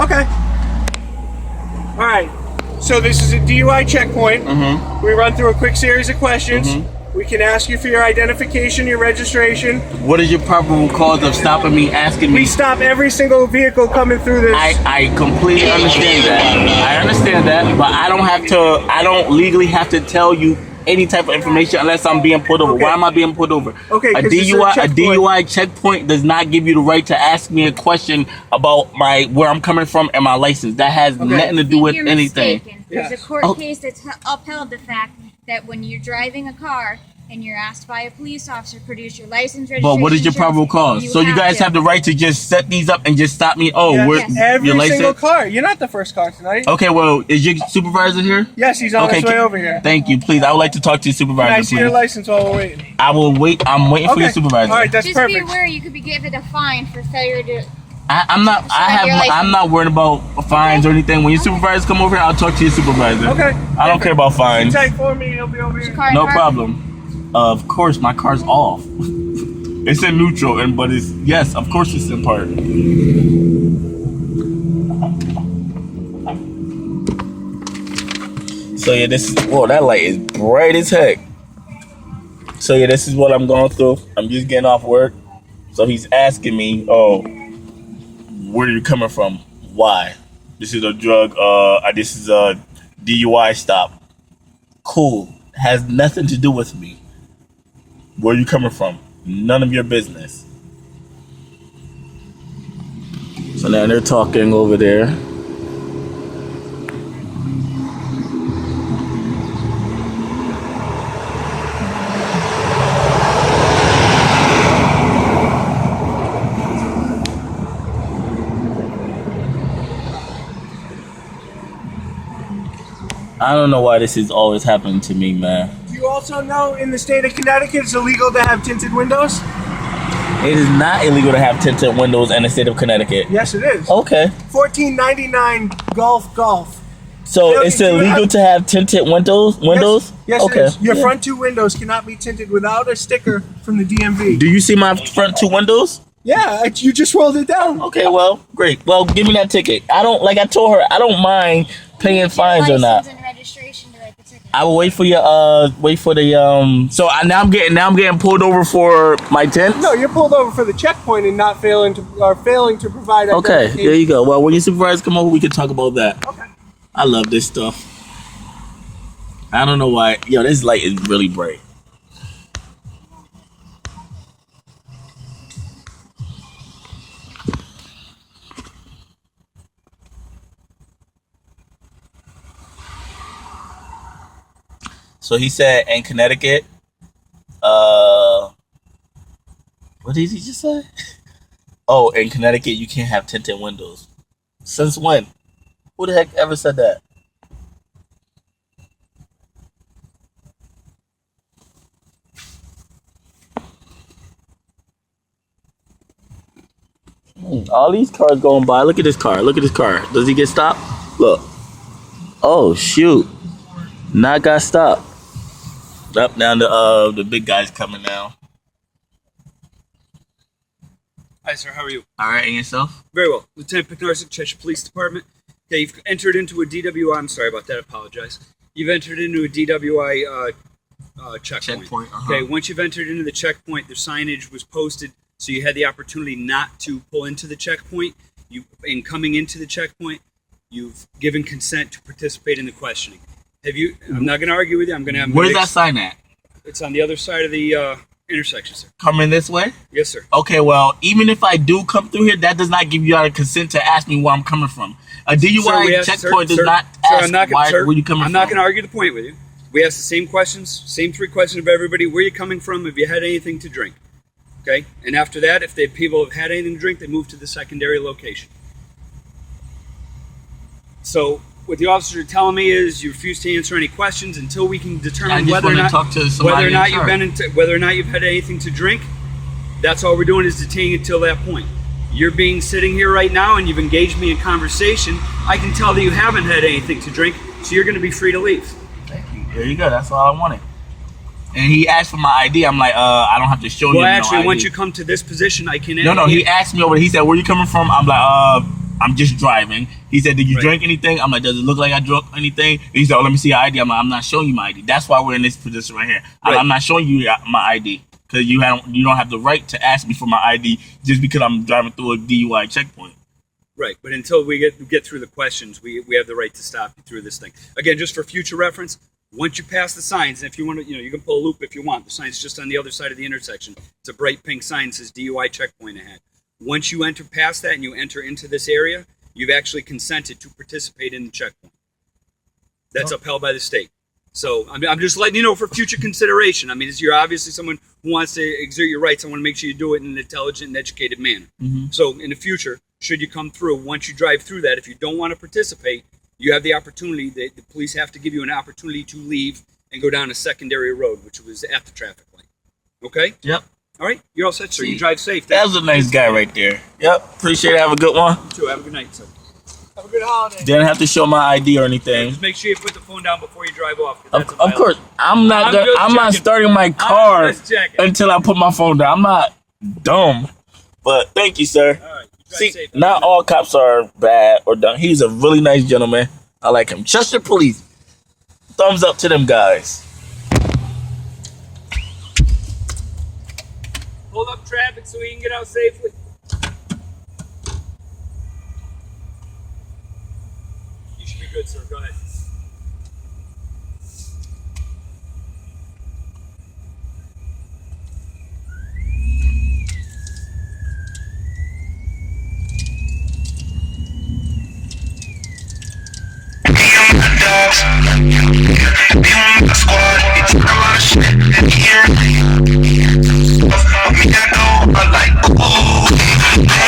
Okay. All right. So this is a DUI checkpoint. We run through a quick series of questions. We can ask you for your identification, your registration. What is your probable cause of stopping me, asking me? We stop every single vehicle coming through this. I completely understand that. I understand that, but I don't legally have to tell you any type of information unless I'm being pulled over. Okay. Why am I being pulled over? Okay, a DUI checkpoint does not give you the right to ask me a question about where I'm coming from and my license. That has nothing to do with anything. There's a court case that's upheld the fact that when you're driving a car and you're asked by a police officer, produce your license, registration. But what is your probable cause? So you guys have the right to just set these up and just stop me? Oh, every your license? single car. You're not the first car tonight. Okay, well, is your supervisor here? Yes, he's on his way over here. Thank you, please. I would like to talk to your supervisor. Can I see your license while we're waiting? I will wait. I'm waiting for your supervisor. All right, that's Just perfect. be aware you could be given a fine for failure to. I'm not worried about fines or anything. When your supervisors come over here, I'll talk to your supervisor. Okay. I don't care about fines. Take for me, he'll be over here. No problem. Of course, my car's off. It's in neutral, but it's yes. Of course, it's in park. So yeah, this is that light is bright as heck. So yeah, this is what I'm going through. I'm just getting off work. So he's asking me, where are you coming from? Why? This is a this is a DUI stop. Cool. Has nothing to do with me. Where are you coming from? None of your business. So now they're talking over there. I don't know why this is always happening to me, man. Do you also know in the state of Connecticut it's illegal to have tinted windows? It is not illegal to have tinted windows in the state of Connecticut. Yes, it is. Okay. 1499 Golf. So it's illegal to have tinted windows? Yes, okay. It is. Your front two windows cannot be tinted without a sticker from the DMV. Do you see my front two windows? Yeah, you just rolled it down. Okay, well, great. Well, give me that ticket. I told her, I don't mind paying fines or not. And registration to write the ticket. I will wait for the so now I'm getting pulled over for my tent? No, you're pulled over for the checkpoint and not failing to provide Okay, there you go. Well, when your supervisors come over, we can talk about that. Okay. I love this stuff. I don't know why. Yo, this light is really bright. So he said in Connecticut, what did he just say? Oh, in Connecticut, you can't have tinted windows. Since when? Who the heck ever said that? All these cars going by. Look at this car. Look at this car. Does he get stopped? Look. Oh, shoot. Not got stopped. Up now the big guy's coming now. Hi, sir. How are you? All right, and yourself? Very well. Lieutenant Picnarsik, Cheshire Police Department. Okay, you've entered into a DWI. I'm sorry about that. I apologize. You've entered into a DWI checkpoint. Okay, once you've entered into the checkpoint, the signage was posted, so you had the opportunity not to pull into the checkpoint. In coming into the checkpoint, you've given consent to participate in the questioning. I'm not going to argue with you. Where's that sign at? It's on the other side of the intersection, sir. Coming this way? Yes, sir. Okay, well, even if I do come through here, that does not give you consent to ask me where I'm coming from. A DUI checkpoint does not ask where you coming from. I'm not going to argue the point with you. We ask the same questions, same three questions of everybody. Where you coming from? Have you had anything to drink? Okay? And after that, if people have had anything to drink, they move to the secondary location. So what the officers are telling me is you refuse to answer any questions until we can determine whether or not you've had anything to drink. That's all we're doing is detaining until that point. You're sitting here right now and you've engaged me in conversation. I can tell that you haven't had anything to drink, so you're going to be free to leave. Thank you. There you go. That's all I wanted. And he asked for my ID. I'm like, I don't have to show you. Well, actually, no once ID. you come to this position, I can. No. He asked me over. He said, "Where you coming from?" I'm like, I'm just driving. He said, did you Right. drink anything? I'm like, does it look like I drunk anything? He said, oh, let me see your ID. I'm like, I'm not showing you my ID. That's why we're in this position right here. Right. I'm not showing you my ID because you don't have the right to ask me for my ID just because I'm driving through a DUI checkpoint. Right, but until we get through the questions, we have the right to stop you through this thing. Again, just for future reference, once you pass the signs, and if you want to, you can pull a loop if you want. The sign's just on the other side of the intersection. It's a bright pink sign that says DUI checkpoint ahead. Once you enter past that and you enter into this area, you've actually consented to participate in the checkpoint. That's upheld by the state. So I'm just letting you know for future consideration. I mean, you're obviously someone who wants to exert your rights. I want to make sure you do it in an intelligent and educated manner. Mm-hmm. So in the future, should you come through, once you drive through that, if you don't want to participate, you have the opportunity, the police have to give you an opportunity to leave and go down a secondary road, which was at the traffic light. Okay? Yep. All right? You're all set, sir. You drive safe. That was a nice guy right there. Yep. Appreciate it. Have a good one. You too. Have a good night, sir. Have a good holiday. Didn't have to show my ID or anything. Just make sure you put the phone down before you drive off. 'Cause that's a Of course, I'm not checking. starting my car just checking. until I put my phone down. I'm not dumb. But thank you, sir. All right. You drive See, safe. not all cops are bad or dumb. He's a really nice gentleman. I like him. Chester Police. Thumbs up to them guys. Hold up traffic so we can get out safely. You should be good, sir. Go ahead.